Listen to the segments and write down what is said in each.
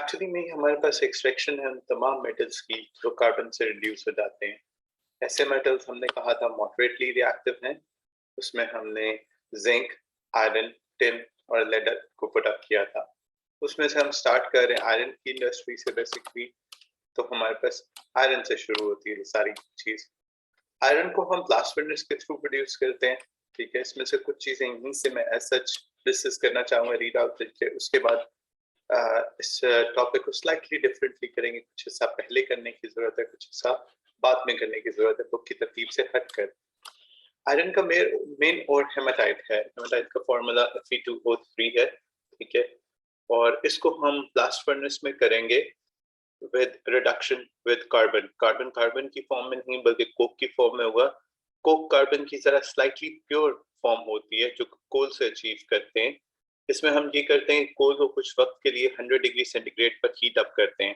Actually में हमारे पास extraction है उन तमाम मेटल्स की जो कार्बन से रिड्यूस हो जाते हैं। ऐसे मेटल्स हमने कहा था मॉडरेटली रिएक्टिव हैं। उसमें हमने जिंक, आयरन, टिन और लेड को पुट अप किया था। उसमें से हम स्टार्ट कर रहे हैं आयरन की इंडस्ट्री से बेसिकली। तो हमारे पास आयरन से शुरू होती है ये सारी चीज। आयरन को हम ब्लास्ट फर्नेस के थ्रू प्रोड्यूस करते हैं। ठीक है, इसमें से कुछ चीजें यहीं से मैं एज सच डिस्कस करना चाहूंगा रीड आउट करके। उसके बाद इस टॉपिक को स्लाइटली डिफरेंटली करेंगे। कुछ हिस्सा पहले करने की जरूरत है, कुछ हिस्सा बाद में करने की जरूरत है, बुक की तरतीब से हटकर। आयरन का मेन और हेमाटाइट है। हेमाटाइट का फॉर्मूला Fe2O3 है। ठीक है, और इसको हम ब्लास्ट फर्नेस में करेंगे with reduction with carbon. Carbon carbon की फॉर्म में नहीं बल्कि कोक की फॉर्म में होगा। कोक कार्बन की जरा स्लाइटली प्योर फॉर्म होती है जो कोल से अचीव करते हैं। इसमें हम ये करते हैं कोल को कुछ वक्त के लिए 100 डिग्री सेंटीग्रेड पर हीट अप करते हैं।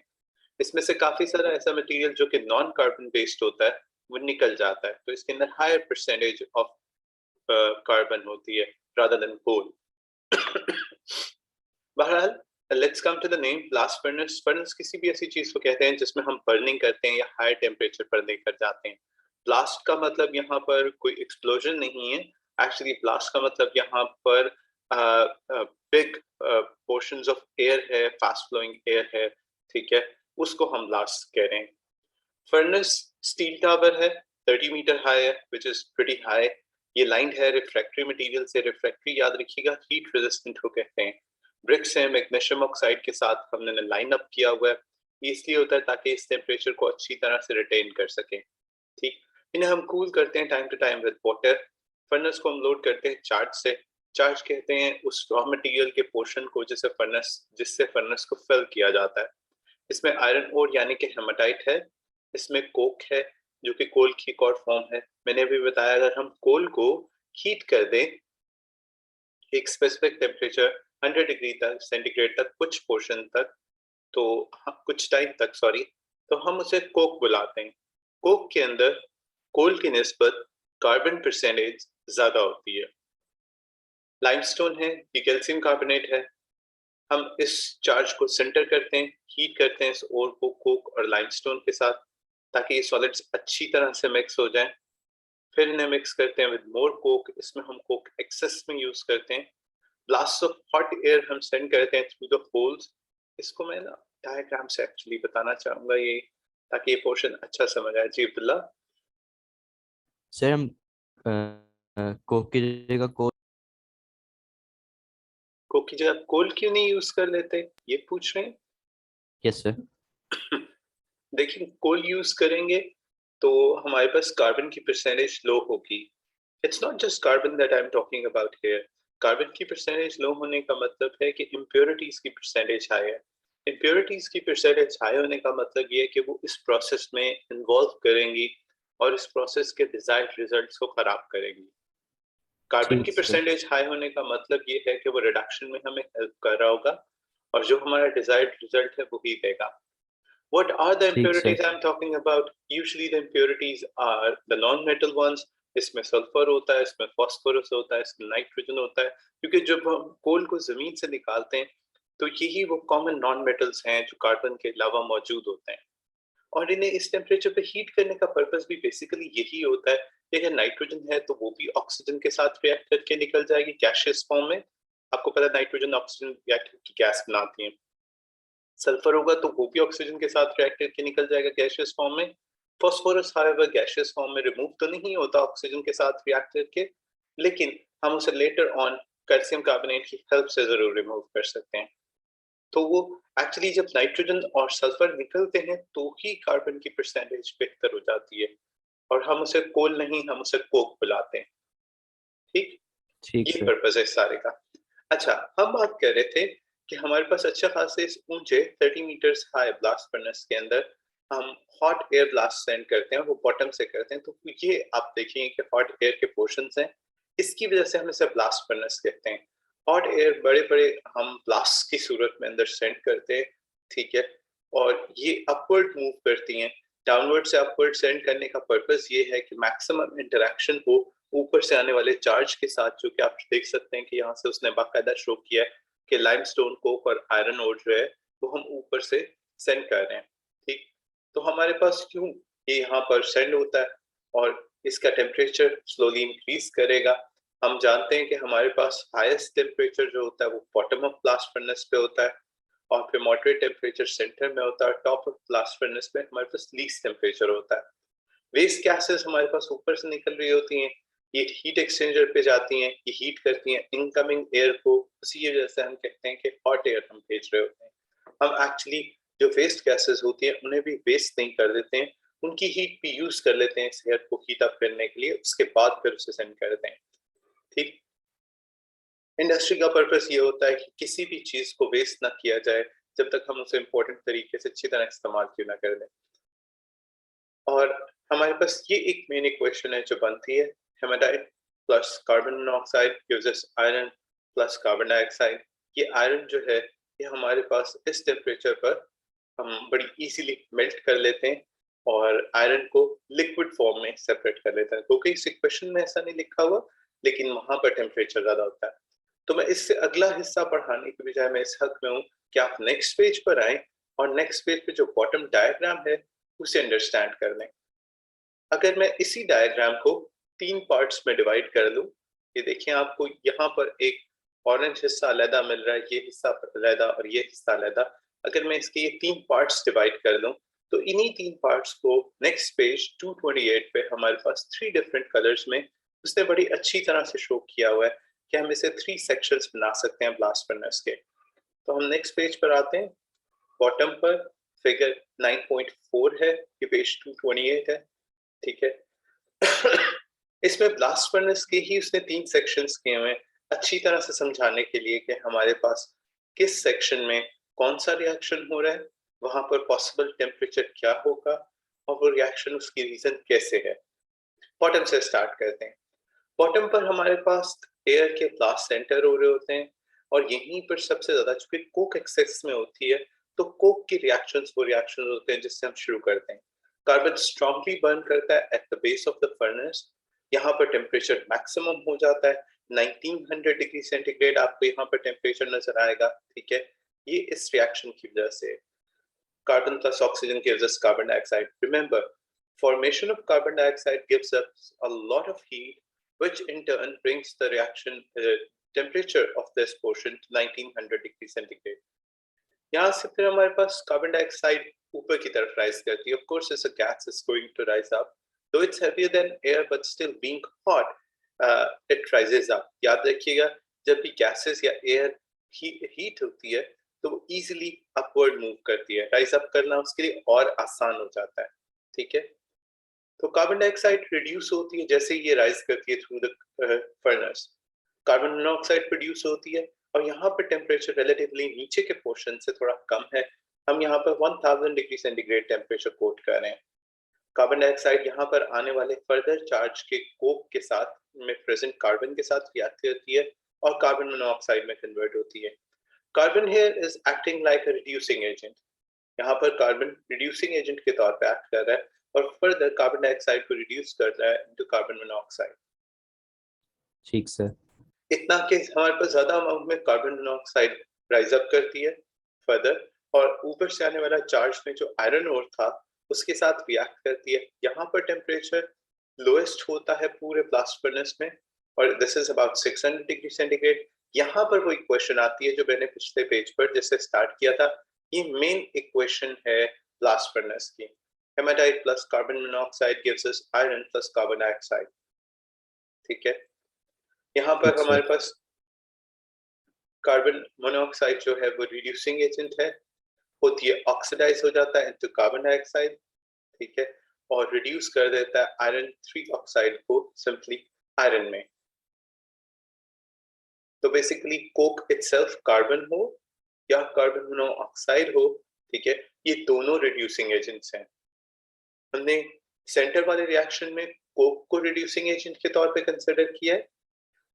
इसमें से काफी सारा ऐसा मटेरियल जो कि नॉन कार्बन बेस्ड होता है वो निकल जाता है, तो इसके अंदर हायर परसेंटेज ऑफ कार्बन होती है रादर देन कोल। बहरहाल, let's come to the name blast furnace. Furnace किसी भी ऐसी चीज को कहते हैं जिसमें हम बर्निंग करते हैं या हाई टेम्परेचर पर लेकर जाते हैं। ब्लास्ट का मतलब यहाँ पर कोई एक्सप्लोजन नहीं है। एक्चुअली ब्लास्ट का मतलब यहाँ पर बिग पोर्शंस ऑफ एयर है, फास्ट फ्लोइंग एयर है। ठीक है, उसको हम ब्लास्ट कह रहे हैं। फर्नेस स्टील टावर है, 30 मीटर हाई है, विच इज प्रीटी हाई। ये लाइंड है रिफ्रैक्टरी मटेरियल से। रिफ्रैक्टरी याद रखिएगा हीट रेजिस्टेंट को कहते हैं। ब्रिक्स है मैग्नीशियम ऑक्साइड के साथ हमने लाइन अप किया हुआ है। ये इसलिए होता है ताकि इस टेम्परेचर को अच्छी तरह से रिटेन कर सके। ठीक, इन्हें हम कूल करते हैं time to time with water. Furnace को हम लोड करते हैं चार्ज से। चार्ज कहते हैं उस रॉ मटेरियल के पोर्शन को जिससे फर्नेस को फिल किया जाता है। इसमें आयरन ओर यानी कि हेमाटाइट है। इसमें कोक है जो कि कोल की एक और फॉर्म है। मैंने अभी बताया अगर हम कोल को हीट कर दें एक स्पेसिफिक टेम्परेचर 100 डिग्री तक सेंटीग्रेड तक, कुछ पोर्शन तक, तो कुछ टाइम तक सॉरी, तो हम उसे कोक बुलाते हैं। कोक के अंदर कोल की निस्बत कार्बन परसेंटेज ज्यादा होती है। लाइमस्टोन है, ये कैल्शियम कार्बोनेट है। हम इस चार्ज को सेंटर करते हैं, हीट करते हैं इस ओर को कोक और लाइमस्टोन के साथ ताकि ये सॉलिड्स अच्छी तरह से मिक्स हो जाएं। फिर इन्हें मिक्स करते हैं विद मोर कोक। इसमें हम कोक एक्सेस में यूज करते हैं। ब्लास्ट ऑफ हॉट एयर हम सेंड करते हैं थ्रू द होल्स। इसको मैं ना डायग्राम से एक्चुअली बताना चाहूंगा ये, ताकि ये पोर्शन अच्छा समझ आए। जी अब्दुल्ला। सर हम कोक की जगह कोक की जगह कोल क्यों नहीं यूज कर लेते, ये पूछ रहे हैं? Yes sir. देखिए, कोल यूज करेंगे तो हमारे पास कार्बन की परसेंटेज लो होगी। It's not just carbon that I am talking about here. Carbon की परसेंटेज लो होने का मतलब है कि इम्प्योरिटीज की परसेंटेज हाई है। इम्प्योरिटीज की परसेंटेज हाई होने का मतलब ये है कि वो इस प्रोसेस में इन्वॉल्व करेंगी और इस प्रोसेस के डिजायर्ड रिजल्ट्स को खराब करेंगी। कार्बन की ठीक सर। परसेंटेज हाई होने का मतलब ये है कि वो रिडक्शन में हमें हेल्प कर रहा होगा और जो हमारा डिजायर्ड रिजल्ट है वो ही देगा। What are the ठीक sir. impurities I'm talking about? Usually the impurities are the non-metal ones. इसमें सल्फर होता है, इसमें फास्फोरस होता है, इसमें नाइट्रोजन होता है। क्योंकि जब हम कोल को जमीन से निकालते हैं तो यही वो कॉमन नॉन मेटल्स हैं जो कार्बन के अलावा मौजूद होते हैं। और इन्हें इस टेम्परेचर पे हीट करने का पर्पस भी बेसिकली यही होता है कि अगर नाइट्रोजन है तो वो भी ऑक्सीजन के साथ रिएक्ट करके निकल जाएगी गैसियस फॉर्म में। आपको पता है नाइट्रोजन ऑक्सीजन रिएक्ट करके गैस बनाती है। सल्फर होगा तो वो भी ऑक्सीजन के साथ रिएक्ट करके निकल जाएगा गैसियस फॉर्म में। फास्फोरस हाउएवर गैसियस फॉर्म में रिमूव तो नहीं होता ऑक्सीजन के साथ रिएक्ट करके, लेकिन हम उसे लेटर ऑन कैल्शियम कार्बोनेट की हेल्प से जरूर रिमूव कर सकते हैं। तो वो एक्चुअली जब नाइट्रोजन और सल्फर निकलते हैं तो ही कार्बन की परसेंटेज बेहतर हो जाती है और हम उसे कोल नहीं, हम उसे कोक बुलाते हैं। ठीक, ठीक ये सर। पर्पस है सारे का। अच्छा, हम बात कर रहे थे कि हमारे पास अच्छा खासे ऊंचे 30 मीटर्स हाई ब्लास्ट फर्नेस के अंदर हम हॉट एयर ब्लास्ट सेंड करते हैं, वो बॉटम से करते हैं। तो ये आप देखेंगे कि हॉट एयर के पोर्शंस हैं, इसकी वजह से हम इसे ब्लास्ट फर्नेस कहते हैं। हॉट एयर बड़े बड़े हम ब्लास्ट की सूरत में अंदर सेंड करते हैं। ठीक है, और ये अपवर्ड मूव करती हैं। डाउनवर्ड से अपवर्ड सेंड करने का पर्पस ये है कि मैक्सिमम इंटरेक्शन हो ऊपर से आने वाले चार्ज के साथ, जो कि आप देख सकते हैं कि यहाँ से उसने बाकायदा शो किया है कि लाइमस्टोन कोक और आयरन ओर जो है वो हम ऊपर से सेंड कर रहे हैं, ठीक। तो हमारे पास क्यों ये यहाँ पर सेंड होता है और इसका टेम्परेचर स्लोली इंक्रीज करेगा। हम जानते हैं कि हमारे पास हाईएस्ट टेम्परेचर जो होता है वो बॉटम ऑफ ब्लास्ट फर्नेस पे होता है और फिर मॉडरेट टेम्परेचर सेंटर में होता है, टॉप ऑफ ब्लास्ट फर्नेस में हमारे पास लीस्ट टेम्परेचर होता है। वेस्ट गैसेस हमारे पास ऊपर से निकल रही होती हैं, ये हीट एक्सचेंजर पे जाती हैं, ये हीट करती हैं इनकमिंग एयर को, उसी वजह से हम कहते हैं कि हॉट एयर हम भेज रहे होते हैं। हम एक्चुअली जो वेस्ट गैसेस होती है उन्हें भी वेस्ट नहीं कर देते हैं, उनकी हीट भी यूज कर लेते हैं इस एयर को हीट अप करने के लिए, उसके बाद फिर उसे सेंड करते हैं, ठीक। इंडस्ट्री का पर्पस ये होता है कि किसी भी चीज को वेस्ट ना किया जाए जब तक हम उसे इम्पोर्टेंट तरीके से अच्छी तरह इस्तेमाल क्यों ना कर लें। और हमारे पास ये एक मेन इक्वेशन है जो बनती है haematite plus carbon monoxide gives us iron plus carbon dioxide. ये आयरन जो है ये हमारे पास इस टेम्परेचर पर हम बड़ी इजीली मेल्ट कर लेते हैं और आयरन को लिक्विड फॉर्म में सेपरेट कर लेते हैं, क्योंकि इस इक्वेशन में ऐसा नहीं लिखा हुआ लेकिन वहां पर टेम्परेचर ज्यादा होता है। तो मैं इससे अगला हिस्सा पढ़ाने की बजाय मैं इस हक में हूँ कि आप नेक्स्ट पेज पर आए और नेक्स्ट पेज पे जो बॉटम डायग्राम है उसे अंडरस्टैंड कर लें। अगर मैं इसी डायग्राम को 3 पार्ट्स में डिवाइड कर लूं, ये देखिए आपको यहाँ पर एक ऑरेंज हिस्सा अलग मिल रहा है, ये हिस्सा अलग और ये हिस्सा अलग। अगर मैं इसके ये 3 पार्ट्स डिवाइड कर लूं तो इन्हीं 3 पार्ट्स को नेक्स्ट पेज 228 पे हमारे पास 3 डिफरेंट कलर्स में उसने बड़ी अच्छी तरह से शो किया हुआ है कि हम इसे 3 सेक्शंस बना सकते हैं ब्लास्ट फर्नेस के। तो हम नेक्स्ट पेज पर आते हैं। बॉटम पर फिगर 9.4 है, ये पेज 228 है, ठीक है। इसमें ब्लास्ट फर्नेस के ही उसने 3 सेक्शंस किए हुए हैं अच्छी तरह से समझाने के लिए कि हमारे पास किस सेक्शन में कौन सा रिएक्शन हो रहा है, वहां पर पॉसिबल टेम्परेचर क्या होगा और वो रिएक्शन उसकी रीजन कैसे है। बॉटम से स्टार्ट करते हैं। बॉटम पर हमारे पास एयर के ब्लास्ट सेंटर हो रहे होते हैं और यहीं पर सबसे ज्यादा चूंकि कोक एक्सेस में होती है तो कोक की रिएक्शंस वो रिएक्शंस होते हैं जिससे हम शुरू करते हैं। कार्बन स्ट्रांगली बर्न करता है at the base of the furnace, यहाँ पर टेम्परेचर मैक्सिमम हो जाता है 1900 डिग्री सेंटीग्रेड, आपको यहाँ पर टेम्परेचर नजर आएगा, ठीक है। ये इस रिएक्शन की वजह से carbon plus oxygen gives us carbon dioxide. Remember, formation of carbon dioxide gives us a lot of heat, which in turn brings the reaction temperature of this portion to 1900 degree centigrade. यहाँ से फिर हमारे पास carbon dioxide ऊपर की तरफ rise करती है। Of course, as a gas is going to rise up, though it's heavier than air, but still being hot, it rises up. याद रखिएगा, जब भी gases या air heat होती है तो वो easily upward move करती है, rise up करना उसके लिए और आसान हो जाता है, ठीक है। तो कार्बन डाइऑक्साइड रिड्यूस होती है जैसे ये राइज करती है through the furnace, carbon monoxide produce होती है और यहाँ पर टेम्परेचर रिलेटिवली नीचे के पोर्शन से थोड़ा कम है, हम यहाँ पर 1000 डिग्री सेंटीग्रेड टेम्परेचर कोट कर रहे हैं। कार्बन डाइऑक्साइड यहाँ पर आने वाले फर्दर चार्ज के कोक के साथ में प्रेजेंट कार्बन के साथ रिएक्ट करती है और कार्बन मोनोऑक्साइड में कन्वर्ट होती है। Carbon here is acting like a reducing agent, यहाँ पर कार्बन रिड्यूसिंग एजेंट के तौर पे एक्ट कर रहा है और फर्दर कार्बन डाइऑक्साइड को रिड्यूस कर रहा है इनटू कार्बन मोनोऑक्साइड। ठीक सर। इतना कि हमारे पास ज्यादा अमाउंट में कार्बन मोनोऑक्साइड राइज अप करती है फर्दर और ऊपर से आने वाला चार्ज में जो आयरन ओर था उसके साथ रिएक्ट करती है। यहाँ पर टेम्परेचर लोएस्ट होता है पूरे ब्लास्ट फर्नेस में और this is about 600 degree centigrade. यहाँ पर वो इक्वेशन आती है जो मैंने पिछले पेज पर जिससे स्टार्ट किया था, ये मेन इक्वेशन है ब्लास्ट फर्नेस की। Haematite plus carbon monoxide gives us iron plus carbon dioxide, ठीक है। यहाँ पर ठीक सर। हमारे पास कार्बन मोनोऑक्साइड जो है वो रिड्यूसिंग एजेंट है, होती है ऑक्सीडाइज हो जाता है इनटू कार्बन डाइऑक्साइड, ठीक है, और रिड्यूस कर देता है आयरन 3 ऑक्साइड को सिंपली आयरन में। तो बेसिकली कोक इटसेल्फ कार्बन हो या कार्बन मोनोऑक्साइड हो, ठीक है, ये दोनों रिड्यूसिंग एजेंट्स हैं। हमने सेंटर वाले रिएक्शन में कोक को रिड्यूसिंग एजेंट के तौर पे कंसीडर किया है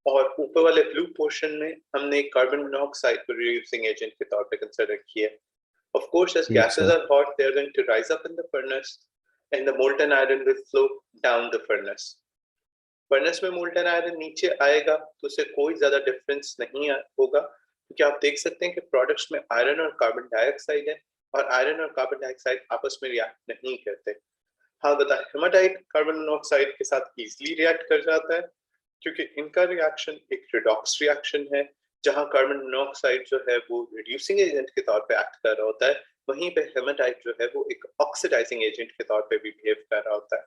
और ऊपर वाले ब्लू पोर्शन में हमने कार्बन मोनोऑक्साइड को रिड्यूसिंग एजेंट के तौर पे कंसीडर किया है। Of course, as ठीक gases sir. are hot, they are going to rise up in the furnace and the molten iron will flow down the furnace. Furnace में molten iron नीचे आएगा तो उसे कोई ज्यादा डिफरेंस नहीं होगा, क्योंकि आप देख सकते हैं कि प्रोडक्ट्स में आयरन और कार्बन डाइऑक्साइड है और आयरन और कार्बन डाइऑक्साइड आपस में रिएक्ट नहीं करते। हाँ बता, हेमाटाइट कार्बन मोनोऑक्साइड के साथ इजीली रिएक्ट कर जाता है क्योंकि इनका रिएक्शन एक रिडॉक्स रिएक्शन है, जहां कार्बन मोनोऑक्साइड जो है वो रिड्यूसिंग एजेंट के तौर पे एक्ट कर रहा होता है, वहीं पे हेमाटाइट जो है वो एक ऑक्सीडाइजिंग एजेंट के तौर पे भी बिहेव कर रहा होता है।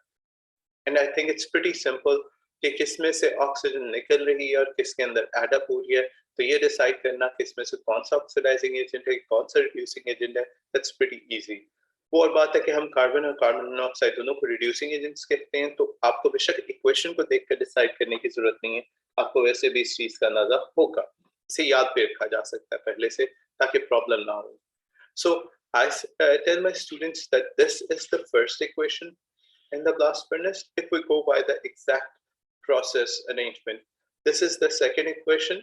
And I think it's pretty simple कि किस में से ऑक्सीजन निकल रही है और किसके अंदर एड अप हो रही है, तो ये डिसाइड करना कि इसमें से कौन सा ऑक्सीडाइजिंग एजेंट है, कौन सा रिड्यूसिंग एजेंट है, दैट्स प्रीटी इजी। वो और बात है कि हम कार्बन और कार्बन मोनोऑक्साइड दोनों को रिड्यूसिंग एजेंट्स कहते हैं, तो आपको बेशक इक्वेशन को देखकर डिसाइड करने की जरूरत नहीं है, आपको वैसे भी इस चीज का अंदाजा होगा, इसे याद भी रखा जा सकता है पहले से ताकि प्रॉब्लम ना हो। So I tell my students that this is the first equation in the blast furnace if we go by the exact process arrangement. This is the second equation.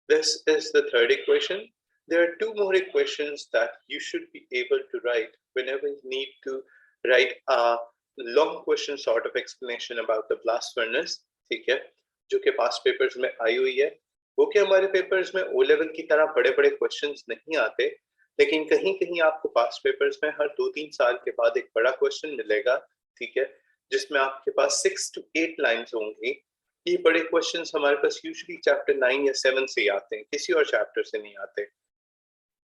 This is the third equation. There are two more equations that you should be able to write whenever you need to write a long question sort of explanation about the blast furnace. ठीक है, जो कि पास papers में आई हुई है। वो कि हमारे पेपर्स में ओ लेवल की तरह बड़े बड़े क्वेश्चंस नहीं आते, लेकिन कहीं कहीं आपको पास पेपर्स में हर 2-3 साल के बाद एक बड़ा क्वेश्चन मिलेगा, ठीक है, जिसमें आपके पास 6 to 8 लाइंस होंगी। ये बड़े क्वेश्चंस हमारे पास यूजुअली चैप्टर 9 या 7 से ही आते हैं, किसी और चैप्टर से नहीं आते।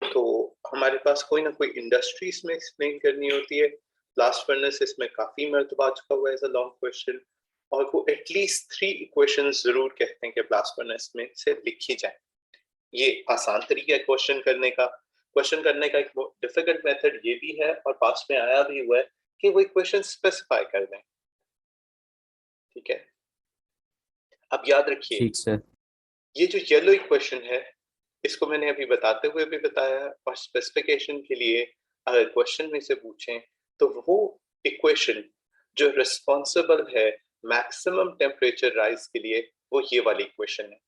तो हमारे पास कोई ना कोई इंडस्ट्री इसमें एक्सप्लेन करनी होती है। ब्लास्ट फर्नेस इसमें काफी मर्तबा आ चुका हुआ है एज अ लॉन्ग क्वेश्चन, और वो एटलीस्ट 3 इक्वेशंस जरूर कहते हैं कि ब्लास्ट फर्नेस में से लिखी जाए। ये आसान तरीका है क्वेश्चन करने का। क्वेश्चन करने का एक डिफिकल्ट मेथड ये भी है और पास में आया भी हुआ है कि वो इक्वेशन स्पेसिफाई कर दें, ठीक है। अब याद रखिए, ठीक सर। ये जो येलो इक्वेशन है इसको मैंने अभी बताते हुए भी बताया, और स्पेसिफिकेशन के लिए अगर क्वेश्चन में से पूछें तो वो इक्वेशन जो रिस्पॉन्सिबल है मैक्सिमम टेम्परेचर राइज के लिए वो ये वाली इक्वेशन है।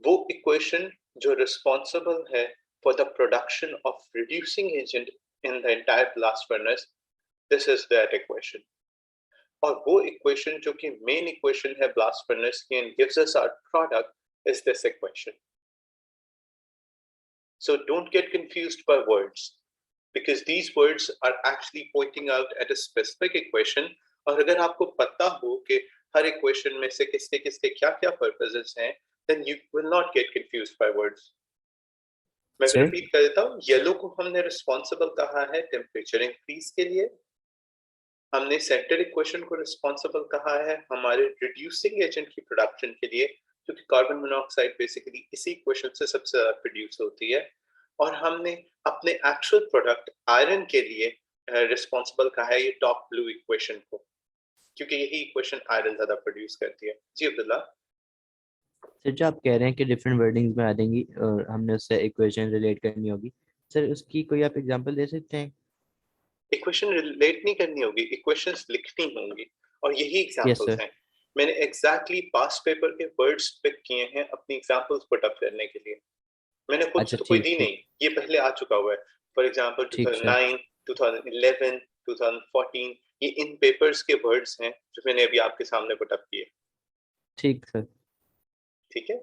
वो इक्वेशन जो रिस्पॉन्सिबल है for the production of reducing agent in the entire blast furnace, this is that equation. और वो इक्वेशन जो कि मेन इक्वेशन है ब्लास्ट फर्नेस की and gives us our product is this equation. So don't get confused by words, because these words are actually pointing out at a specific equation. और अगर आपको पता हो कि हर इक्वेशन में से किसके किसके क्या क्या पर्पसेस हैं, then you will not get confused by words. मैं सर रिपीट कर देता हूँ, येलो को हमने रिस्पॉन्सिबल कहा है टेम्परेचर इंक्रीज के लिए, हमने सेंटर इक्वेशन को रिस्पॉन्सिबल कहा है हमारे रिड्यूसिंग एजेंट की प्रोडक्शन के लिए, क्योंकि कार्बन मोनोऑक्साइड बेसिकली इसी इक्वेशन से सबसे ज्यादा प्रोड्यूस होती है, और हमने अपने एक्चुअल प्रोडक्ट आयरन के लिए रिस्पॉन्सिबल कहा है ये टॉप ब्लू इक्वेशन को, क्योंकि यही इक्वेशन आयरन ज्यादा प्रोड्यूस करती है। जी अब्दुल्ला। सर, जो आप कह रहे हैं कि डिफरेंट वर्डिंग्स में आ जाएंगी और हमने उससे इक्वेशन रिलेट करनी होगी, सर उसकी कोई आप एग्जांपल दे सकते हैं? इक्वेशन रिलेट नहीं करनी होगी, इक्वेशंस लिखनी होंगी, और यही यस एग्जांपल्स सर। हैं। मैंने एग्जैक्टली पास्ट पेपर के वर्ड्स पिक किए हैं अपनी एग्जांपल्स पुट अप करने के लिए, मैंने खुद अच्छा, से तो कोई ठीक दी ठीक। नहीं, ये पहले आ चुका हुआ है। फॉर एग्जांपल ठीक सर। 2009, 2011, 2014, ये इन पेपर्स के वर्ड्स हैं जो मैंने अभी आपके सामने पुट अप किए, ठीक सर। ठीक है।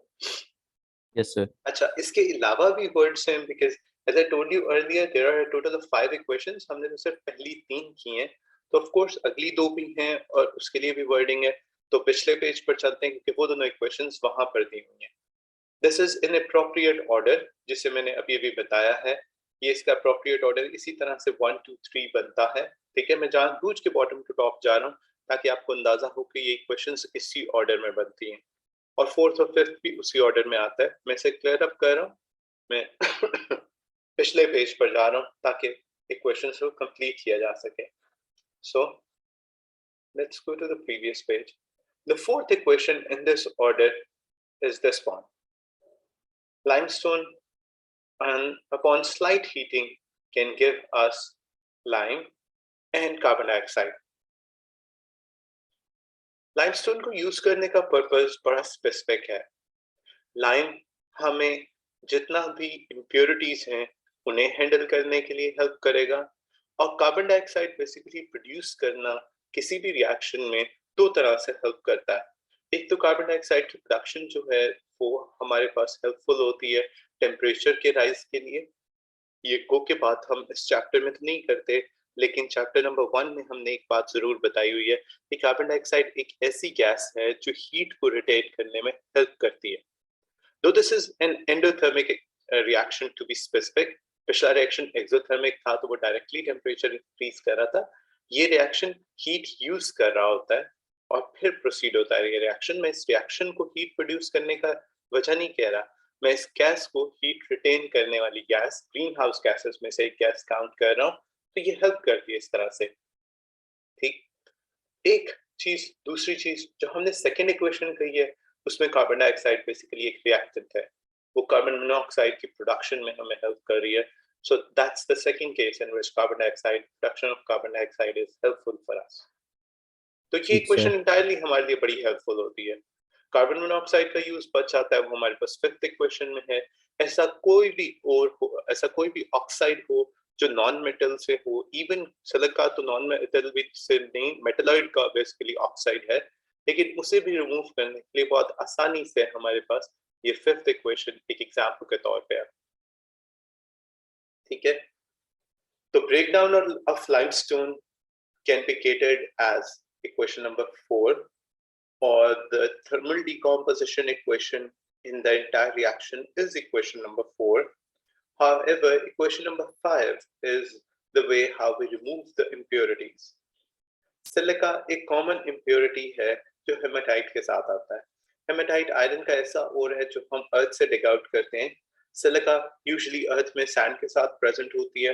Yes sir. अच्छा, इसके अलावा भी वर्ड्स हैं, because as I told you earlier there are a total of 5 equations, हमने तो सिर्फ पहली 3 की हैं, तो ऑफ कोर्स अगली 2 भी हैं और उसके लिए भी वर्डिंग है। तो पिछले पेज पर चलते हैं क्योंकि वो दोनों इक्वेशंस वहां पर दी हुई हैं। This is in appropriate order, जिसे मैंने अभी अभी बताया है। ये इसका अप्रोप्रिएट ऑर्डर इसी तरह से 1 2 3 बनता है, ठीक है। मैं जानबूझ के बॉटम टू टॉप जा रहा हूँ ताकि आपको अंदाजा हो कि ये इक्वेशंस इसी ऑर्डर में बनती हैं, और फोर्थ और फिफ्थ भी उसी ऑर्डर में आता है। मैं इसे क्लियर अप कर रहा हूँ, मैं पिछले पेज पर जा रहा हूँ ताकि इक्वेशंस को कंप्लीट किया जा सके। So let's go to the previous page. The fourth equation in this order is this one. Limestone, and upon slight heating, can give us lime and carbon dioxide. Limestone को use करने का purpose बड़ा specific है। Lime हमें जितना भी impurities हैं उन्हें हैंडल करने के लिए हेल्प करेगा, और कार्बन डाइऑक्साइड बेसिकली प्रोड्यूस करना किसी भी रिएक्शन में 2 तरह से हेल्प करता है। एक तो कार्बन डाइऑक्साइड की प्रोडक्शन जो है वो हमारे पास हेल्पफुल होती है टेम्परेचर के राइज के लिए। ये गो के बात हम इस चैप्टर में तो नहीं करते, लेकिन चैप्टर नंबर 1 में हमने एक बात जरूर बताई हुई है कि कार्बन डाइऑक्साइड एक ऐसी गैस है जो हीट को रिटेन करने में हेल्प करती है। Though this is an endothermic reaction to be specific, पिछला रिएक्शन एक्सोथर्मिक था तो वो डायरेक्टली टेम्परेचर इंक्रीज कर रहा था। ये रिएक्शन हीट यूज कर रहा होता है और फिर प्रोसीड होता है ये रिएक्शन। मैं इस रिएक्शन को हीट प्रोड्यूस करने का वजह नहीं कह रहा, मैं इस गैस को हीट रिटेन करने वाली गैस, ग्रीन हाउस गैसेस में से एक गैस काउंट कर रहा हूँ, तो ये हेल्प करती है इस तरह से। ठीक, एक चीज, दूसरी चीज जो हमने सेकेंड इक्वेशन कही है उसमें कार्बन डाइऑक्साइड बेसिकली एक रिएक्टेंट है, वो कार्बन मोनोऑक्साइड की प्रोडक्शन में हमें हेल्प कर रही है। So that's the second case in which carbon dioxide, production of carbon dioxide is helpful for us. तो ये ठीक इक्वेशन सर। इंटायरली हमारे लिए बड़ी हेल्पफुल होती है। कार्बन मोनोऑक्साइड का यूज बच जाता है, वो हमारे पास फिफ्थ इक्वेशन में है। ऐसा कोई भी और हो, ऐसा कोई भी ऑक्साइड हो जो नॉन मेटल से हो, इवन सिलिका तो नॉन मेटल भी से नहीं, मेटलॉइड का बेसिकली ऑक्साइड है, लेकिन उसे भी रिमूव करने के लिए बहुत आसानी से हमारे पास ये फिफ्थ इक्वेशन एक एग्जाम्पल के तौर पे है। ठीक है, तो breakdown of limestone can be stated as equation number 4, or the thermal decomposition equation in the entire reaction is equation number 4. However, equation number 5 is the way how we remove the impurities. Silica एक common impurity है जो haematite के साथ आता है। Haematite iron का ऐसा ओर है जो हम अर्थ से डिग आउट करते हैं। सिलिका यूजुअली अर्थ में सैंड के साथ प्रेजेंट होती है,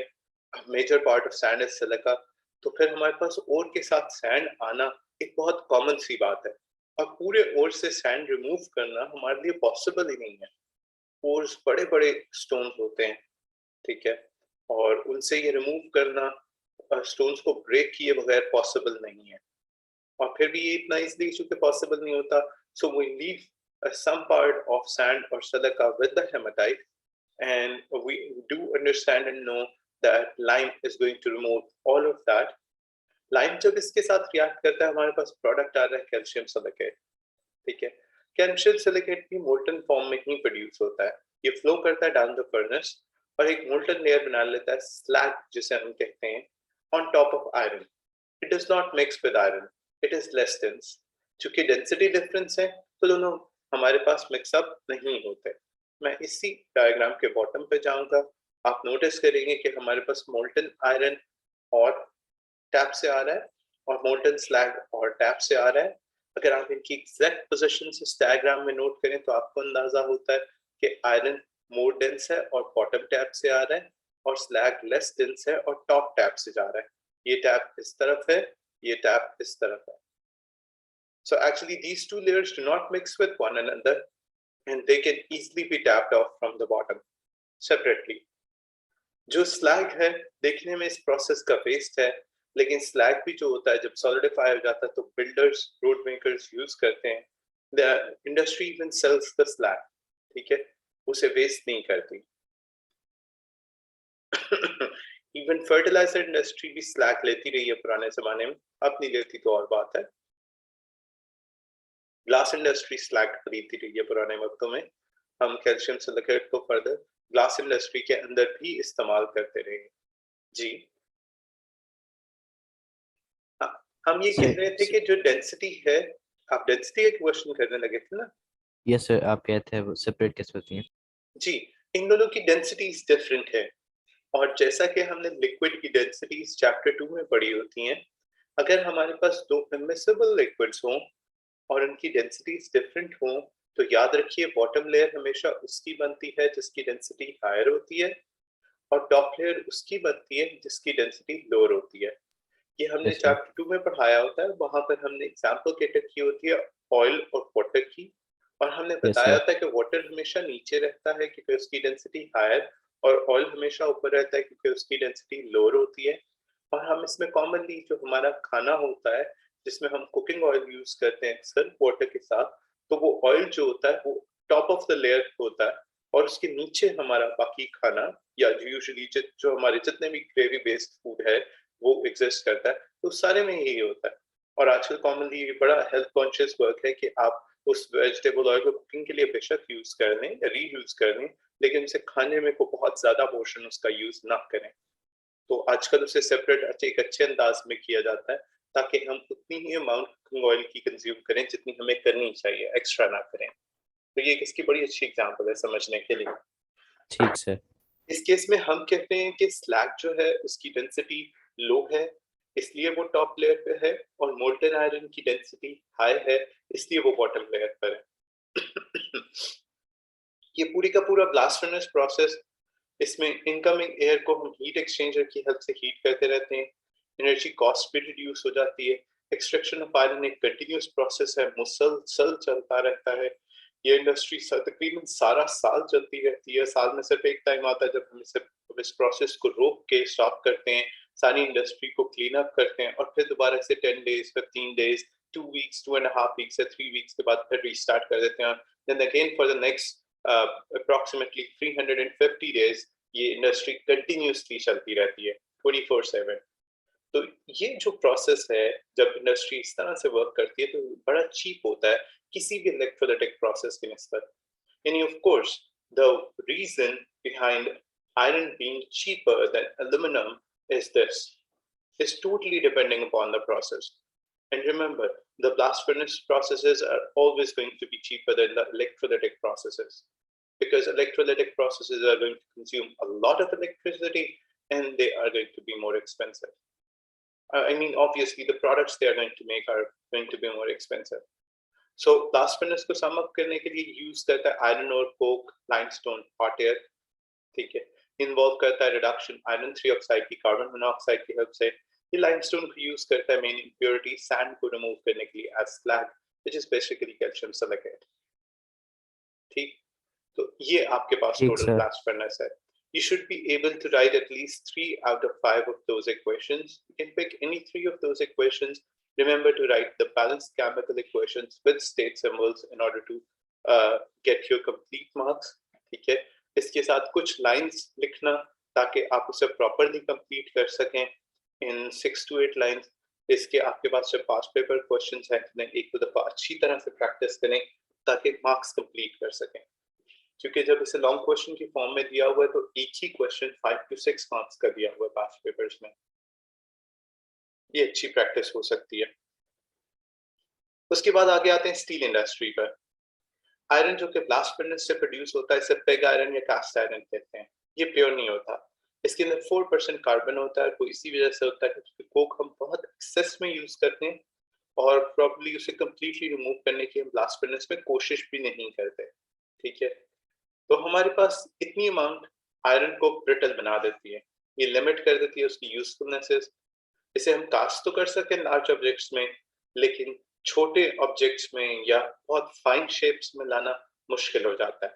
major part of sand is silica. तो फिर हमारे पास ओर के साथ सैंड आना एक बहुत कॉमन सी बात है, और पूरे ओर से सैंड रिमूव करना हमारे लिए पॉसिबल ही नहीं है। ओर्स बड़े बड़े स्टोन्स होते हैं, ठीक है, और उनसे ये रिमूव करना स्टोन्स को ब्रेक किए बगैर पॉसिबल नहीं है। और फिर भी ये इतना इजीली चूंकि पॉसिबल नहीं होता, so we leave some part of sand or silica with the hematite, and we do understand and know that lime is going to remove all of that. Lime जब इसके साथ रिएक्ट करता है हमारे पास product आ रहा है कैल्शियम सिलिकेट। ठीक है, कैल्शियम सिलिकेट भी मोल्टन फॉर्म में ही प्रोड्यूस होता है। ये फ्लो करता है डाउन द फर्नेस और एक मोल्टन लेयर बना लेता है, स्लैग जिसे हम कहते हैं, on top of iron. It does not mix with iron, it is less dense. चूंकि डेंसिटी डिफरेंस है तो दोनों हमारे पास मिक्सअप नहीं होते। मैं इसी डायग्राम के बॉटम पे जाऊंगा, आप नोटिस करेंगे कि हमारे पास मोल्टन आयरन और टैप से आ रहा है और मोल्टन स्लैग और टैप से आ रहा है। अगर आप इनकी एग्जैक्ट पोजीशन इस डायग्राम में नोट करें तो आपको अंदाजा होता है कि आयरन मोर डेंस है और बॉटम टैप से आ रहा है, और स्लैग लेस डेंस है और टॉप टैप से जा रहा है। ये टैप इस तरफ है, ये टैप इस तरफ है। So actually these two layers do not mix with one another and they can easily be tapped off from the bottom separately. जो स्लैग है देखने में इस प्रोसेस का वेस्ट है, लेकिन स्लैग भी जो होता है जब सॉलिडिफाई हो जाता है तो बिल्डर्स, रोड मेकर्स यूज करते हैं। The industry even sells the slag, ठीक है, उसे वेस्ट नहीं करती। इवन फर्टिलाइजर इंडस्ट्री भी स्लैग लेती रही है पुराने जमाने में, अब नहीं लेती तो और बात है। ग्लास इंडस्ट्री स्लैग खरीदती रही है पुराने वक्तों में। हम कैल्शियम सिलिकेट को फर्दर ग्लास इंडस्ट्री के अंदर भी इस्तेमाल करते रहे। जी हाँ, हम ये कह रहे थे कि जो डेंसिटी है, आप डेंसिटी का क्वेश्चन करने लगे थे ना? यस सर, आप कहते हैं वो सेपरेट कैसे होती हैं? जी, इन दोनों की डेंसिटीज डिफरेंट है, और जैसा कि हमने लिक्विड की डेंसिटीज चैप्टर 2 में पढ़ी होती हैं, अगर हमारे पास दो इमिसिबल लिक्विड्स हों और उनकी डेंसिटीज डिफरेंट हों, तो याद रखिए बॉटम लेयर हमेशा उसकी बनती है जिसकी डेंसिटी हायर होती है, और टॉप लेयर उसकी बनती है जिसकी डेंसिटी लोअर होती है। ये हमने यस सर। चैप्टर 2 में पढ़ाया होता है, वहां पर हमने एग्जांपल के की होती है ऑयल और वाटर की, और हमने यस बताया सर। था कि वाटर हमेशा नीचे रहता है क्योंकि उसकी डेंसिटी हायर, और ऑयल हमेशा ऊपर रहता है क्योंकि उसकी डेंसिटी लोअर होती है। और हम इसमें कॉमनली जो हमारा खाना होता है जिसमें हम कुकिंग ऑयल यूज करते हैं अक्सर वाटर के साथ, तो वो ऑयल जो होता है वो टॉप ऑफ द लेयर होता है, और उसके नीचे हमारा बाकी खाना, या यूजुअली जो हमारे जितने भी ग्रेवी बेस्ड फूड है वो एग्जिस्ट करता है। तो सारे में यही होता है। और आजकल कॉमनली ये बड़ा हेल्थ कॉन्शियस वर्क है कि आप उस वेजिटेबल ऑयल को कुकिंग के लिए बेशक यूज कर लें या रीयूज कर लें, लेकिन उसे खाने में को बहुत ज्यादा पोर्शन उसका यूज ना करें। तो आजकल उसे सेपरेट एक अच्छे अंदाज में किया जाता है ताकि हम उतनी ही अमाउंट कुकिंग ऑयल की कंज्यूम करें जितनी हमें करनी चाहिए, एक्स्ट्रा ना करें। तो ये इसकी बड़ी अच्छी एग्जांपल है समझने के लिए। ठीक सर। इस केस में हम कहते हैं कि स्लैग जो है उसकी डेंसिटी लो है, इसलिए वो टॉप लेयर पे है, और मोल्टन आयरन की डेंसिटी हाई है, इसलिए वो बॉटम लेयर पर है। ये पूरी का पूरा ब्लास्ट फर्नेस प्रोसेस, इसमें इनकमिंग एयर को हम हीट एक्सचेंजर की हेल्प से हीट करते रहते हैं, एनर्जी कॉस्ट भी रिड्यूस हो जाती है। एक्सट्रैक्शन ऑफ आयरन एक कंटिन्यूस प्रोसेस है, मुसलसल चलता रहता है। ये इंडस्ट्री तकरीबन सारा साल चलती रहती है, साल में सिर्फ एक टाइम आता है जब हम इस प्रोसेस को रोक के स्टॉप करते हैं, सारी इंडस्ट्री को क्लीन अप करते हैं, और फिर दोबारा से 10 डेज, 15 डेज, 2 वीक्स, 2.5 वीक्स या 3 वीक्स के बाद फिर रीस्टार्ट कर देते हैं। Then again for the next approximately 350 days ये इंडस्ट्री कंटिन्यूसली चलती रहती है 24/7। तो ये जो प्रोसेस है, जब इंडस्ट्री इस तरह से वर्क करती है तो बड़ा चीप होता है किसी भी इलेक्ट्रोलाइटिक प्रोसेस की निस्बत। यानी of course the reason behind iron being cheaper than aluminum is this, is totally depending upon the process. And remember, the blast furnace processes are always going to be cheaper than the electrolytic processes, because electrolytic processes are going to consume a lot of electricity and they are going to be more expensive. I mean, obviously, the products they are going to make are going to be more expensive. So, blast furnace को sum up करने के लिए use करता है iron ore, coke, limestone, hot air, ठीक है। Involve करता है reduction iron 3 oxide की carbon monoxide की help से। ये limestone को use करता है main impurity sand को remove करने के लिए as slag, which is basically calcium silicate। ठीक, तो ये आपके पास ठीक total सर। blast furnace है। You should be able to write at least 3 out of 5 of those equations. You can pick any 3 of those equations. Remember to write the balanced chemical equations with state symbols in order to get your complete marks. ठीक है, इसके साथ कुछ lines लिखना ताकि आप उसे properly complete कर सकें in 6 to 8 lines. इसके आपके पास जब past paper questions हैं, एक दो दफा अच्छी तरह से practice करें ताकि marks complete कर सकें। क्योंकि जब इसे लॉन्ग क्वेश्चन की फॉर्म में दिया हुआ है तो एक ही क्वेश्चन 5 to 6 मार्क्स का दिया हुआ है पास्ट पेपर्स में। ये अच्छी प्रैक्टिस हो सकती है। उसके बाद आगे आते हैं स्टील इंडस्ट्री पर। आयरन जो कि ब्लास्ट फर्नेस से प्रोड्यूस होता है इसे पिग आयरन या कास्ट आयरन कहते हैं। ये प्योर नहीं होता, इसके अंदर 4% कार्बन होता है। तो इसी वजह से होता है कि कोक हम बहुत एक्सेस में यूज करते हैं और प्रॉब्ली उसे कंप्लीटली रिमूव करने की हम ब्लास्ट फर्नेस में कोशिश भी नहीं करते। ठीक है, तो हमारे पास इतनी अमाउंट आयरन को ब्रिटल बना देती है, ये लिमिट कर देती है उसकी यूजफुलनेस। इसे हम कास्ट तो कर सकते हैं लार्ज ऑब्जेक्ट्स में, लेकिन छोटे ऑब्जेक्ट्स में या बहुत फाइन शेप्स में लाना मुश्किल हो जाता है।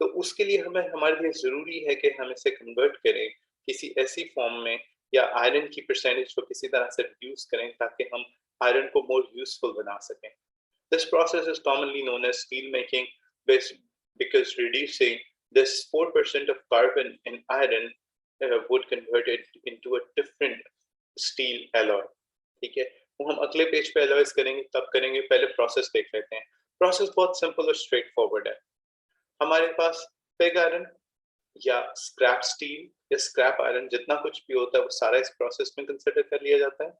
तो उसके लिए हमें हमारे लिए जरूरी है कि हम इसे कन्वर्ट करें किसी ऐसी फॉर्म में या आयरन की परसेंटेज को किसी तरह से रिड्यूस करें ताकि हम आयरन को मोर यूजफुल बना सकें। This process is commonly known as steel making, because reducing this 4% of carbon in iron would convert it into a different steel alloy. ठीक है, वो हम अगले पेज पे एलॉयज करेंगे तब करेंगे, पहले प्रोसेस देख लेते हैं। प्रोसेस बहुत सिंपल और स्ट्रेट फॉरवर्ड है। हमारे पास पिग आयरन या स्क्रैप स्टील या स्क्रैप आयरन जितना कुछ भी होता है वो सारा इस प्रोसेस में कंसिडर कर लिया जाता है।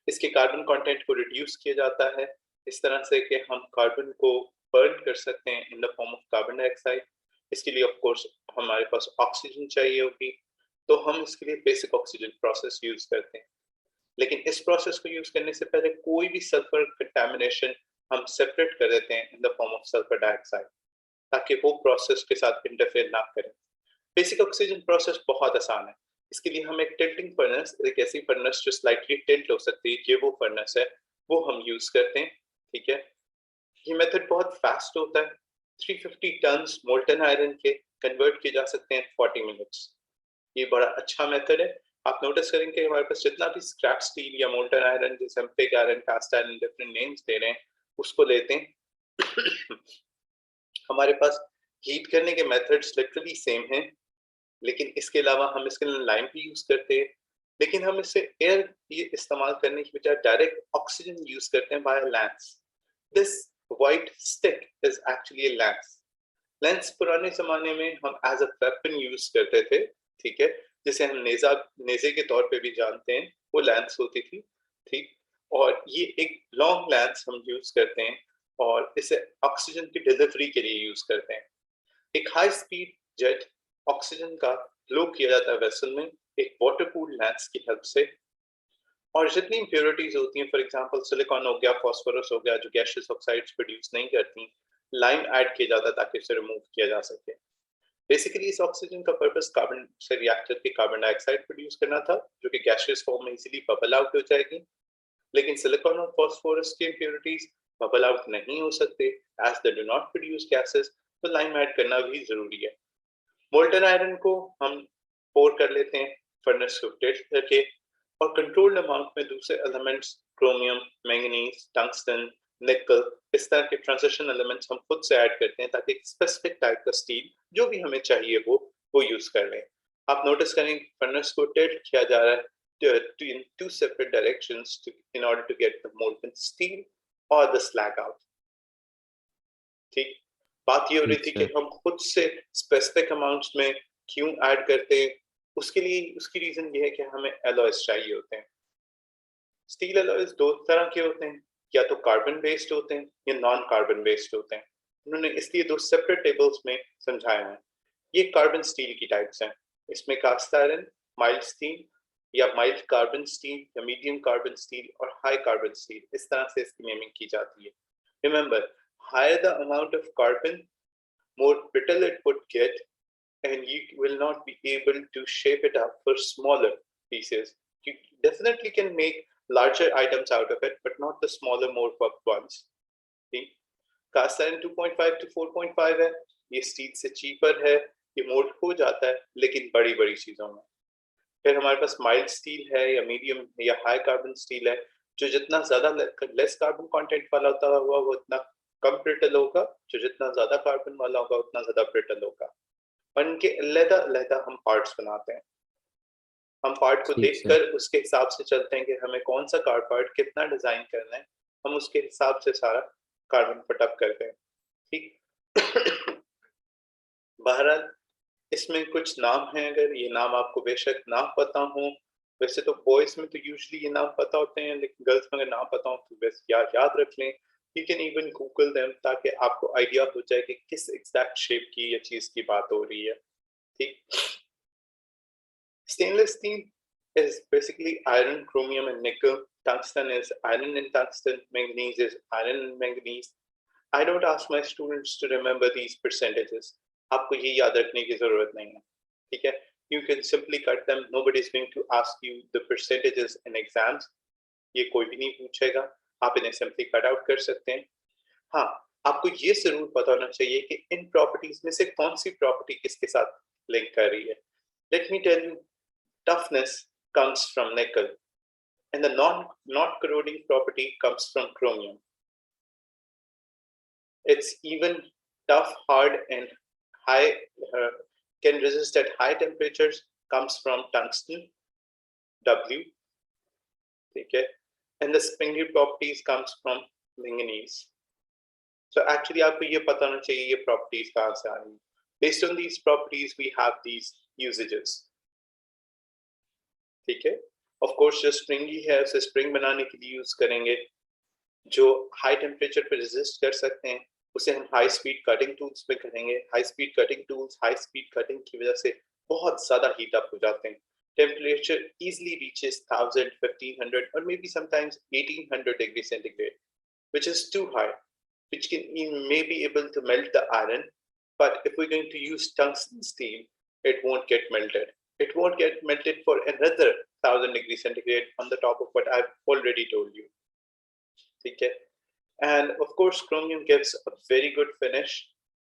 इसके कार्बन कंटेंट को रिड्यूस किया जाता है इस तरह से कि हम कार्बन को बर्न कर सकते हैं in the form of carbon dioxide. इसके लिए ऑफ कोर्स हमारे पास ऑक्सीजन चाहिए होगी, तो हम इसके लिए बेसिक ऑक्सीजन प्रोसेस यूज करते हैं। लेकिन इस प्रोसेस को यूज करने से पहले कोई भी सल्फर कंटामिनेशन हम सेपरेट कर देते हैं in the form of sulphur dioxide ताकि वो प्रोसेस के साथ इंटरफेयर ना करें। बेसिक ऑक्सीजन प्रोसेस बहुत आसान है। इसके लिए हम एक टिल्टिंग फर्नेस, एक ऐसी फर्नेस जो स्लाइटली टिल्ट हो सकती है, ये वो फर्नेस है, वो हम यूज करते हैं। ठीक है, ये मेथड बहुत फास्ट होता है। 350 टन्स मोल्टन आयरन के कन्वर्ट किए जा सकते हैं 40 मिनट्स। ये बड़ा अच्छा मेथड है। आप नोटिस करेंगे हमारे पास जितना भी स्क्रैप स्टील या मोल्टन आयरन, जैसे हम pig iron, cast iron, different names दे रहे हैं, उसको लेते हैं। हमारे पास हीट करने के मेथड्स लिटरली सेम हैं, लेकिन इसके अलावा हम इसके लिए लाइम भी यूज करते हैं। लेकिन हम इससे एयर ये इस्तेमाल करने की बजाय डायरेक्ट ऑक्सीजन यूज करते हैं by lance. This white stick is actually a lance. Lance पुराने जमाने में हम एज अ वेपन यूज करते थे, ठीक है, जिसे हम नेजे के तौर पे भी जानते हैं, वो लेंस होती थी, ठीक। और ये एक लॉन्ग लेंस हम यूज करते हैं और इसे ऑक्सीजन की डिलीवरी के लिए यूज करते हैं। एक हाई स्पीड जेट ऑक्सीजन का फ्लो किया जाता है वेसल में एक वाटर कूल्ड लेंस की हेल्प से। और जितनी इम्प्योरिटीज होती हैं, फॉर एग्जांपल सिलिकॉन हो गया, फास्फोरस हो गया, जो गैशियस ऑक्साइड्स प्रोड्यूस नहीं करती, लाइम ऐड किया जाता है ताकि उसे रिमूव किया जा सके। बेसिकली इस ऑक्सीजन का पर्पस कार्बन से रिएक्ट करके कार्बन डाइऑक्साइड प्रोड्यूस करना था, जो कि गैशियस फॉर्म में इजीली बबल आउट हो जाएगी। लेकिन सिलिकॉन और फास्फोरस की इम्प्योरिटीज बबल आउट नहीं हो सकते as they do not produce gases, तो लाइम ऐड करना भी जरूरी है। मोल्टन आयरन को हम पोर कर लेते हैं फर्नेस को टेस्ट करके, और कंट्रोल्ड अमाउंट में दूसरे एलिमेंट्स क्रोमियम, मैंगनीज, टंगस्टन, निकल, इस तरह के ट्रांजिशन एलिमेंट्स हम खुद से ऐड करते हैं ताकि स्पेसिफिक टाइप का स्टील जो भी हमें चाहिए वो यूज कर लें। आप नोटिस करें फर्नेस को टेस्ट किया जा रहा है in two separate directions in order to get the molten steel or the slag out, ठीक। बात ये हो रही ठीक थी कि सर। हम खुद से स्पेसिफिक अमाउंट्स में क्यों ऐड करते हैं। उसकी रीजन ये है कि हमें एलॉयज चाहिए होते हैं। स्टील एलॉयज दो तरह के होते हैं, या तो कार्बन बेस्ड होते हैं या नॉन कार्बन बेस्ड होते हैं। उन्होंने इसलिए दो सेपरेट टेबल्स में समझाया है। ये कार्बन स्टील की टाइप्स हैं। इसमें कास्ट आयरन, माइल्ड स्टील या माइल्ड कार्बन स्टील या मीडियम कार्बन स्टील और हाई कार्बन स्टील, इस तरह से इसकी नेमिंग की जाती है। Remember, higher the amount of carbon, more brittle it would get, and you will not be able to shape it up for smaller pieces. You definitely can make larger items out of it, but not the smaller, more puffed ones. See? Cast iron 2.5 to 4.5 है, ये steel से cheaper है, ये mould हो जाता है लेकिन बड़ी बड़ी चीजों में। फिर हमारे पास माइल्ड स्टील है या मीडियम या हाई कार्बन स्टील है, जो जितना ज्यादा लेस कार्बन कंटेंट वाला होता है वो उतना कम ब्रिटल होगा, जो जितना ज्यादा कार्बन वाला होगा उतना ज्यादा ब्रिटल होगा। और इनके अलग-अलग हम पार्ट्स बनाते हैं। हम पार्ट को ठीक सर। देखकर उसके हिसाब से चलते हैं कि हमें कौन सा कार पार्ट कितना डिजाइन करना है, हम उसके हिसाब से सारा कार्बन पटअप करते हैं, ठीक। बहरहाल इसमें कुछ नाम हैं, अगर ये नाम आपको बेशक ना पता हो, वैसे तो बॉयज में तो यूजुअली ये नाम पता होते हैं, लेकिन गर्ल्स में अगर नाम पता हो तो बस याद रख लें। You can even Google them ताकि आपको आइडिया हो जाए कि किस एग्जैक्ट शेप की या चीज की बात हो रही है, ठीक। Stainless steel is basically iron, chromium, and nickel. Tungsten is iron and tungsten. Manganese is iron and manganese. I don't ask my students to remember these percentages. आपको ये याद रखने की जरूरत नहीं है, ठीक है। You can simply cut them. Nobody is going to ask you the percentages in exams. ये कोई भी नहीं पूछेगा, आप इन्हें simply cut out कर सकते हैं। हाँ, आपको ये जरूर पता होना चाहिए कि इन प्रॉपर्टीज में से कौन सी प्रॉपर्टी किसके साथ लिंक कर रही है। Let me tell you, toughness comes from nickel, and the not corroding property comes from chromium. It's even tough, hard, and high can resist at high temperatures comes from tungsten, W. Okay, and the springy properties comes from manganese. So actually, आपको ये पता होना चाहिए ये properties कहाँ से आ रही हैं. Based on these properties, we have these usages. ठीक है. Of course, जो springy है उसे spring बनाने के लिए use करेंगे. जो high temperature पे resist कर सकते हैं उसे हम high speed cutting tools में करेंगे. High speed cutting tools, high speed cutting की वजह से बहुत ज़्यादा heat up हो जाते हैं. Temperature easily reaches 1000, 1500, or maybe sometimes 1800 degrees centigrade, which is too high, which may be able to melt the iron. But if we're going to use tungsten steel, it won't get melted. It won't get melted for another 1000 degrees centigrade on the top of what I've already told you. Okay? And of course, chromium gives a very good finish,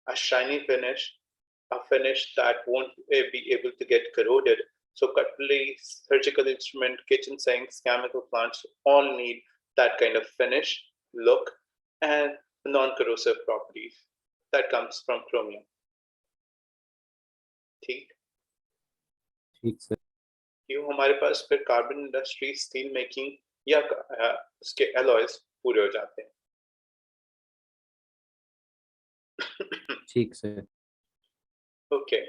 a shiny finish, a finish that won't be able to get corroded. So cutlery, surgical instrument, kitchen sinks, chemical plants all need that kind of finish, look, and non-corrosive properties that comes from chromium. ठीक ठीक sir. यूँ हमारे पास फिर carbon industry, steel making या उसके alloys पूरे हो जाते हैं। ठीक सर। ओके,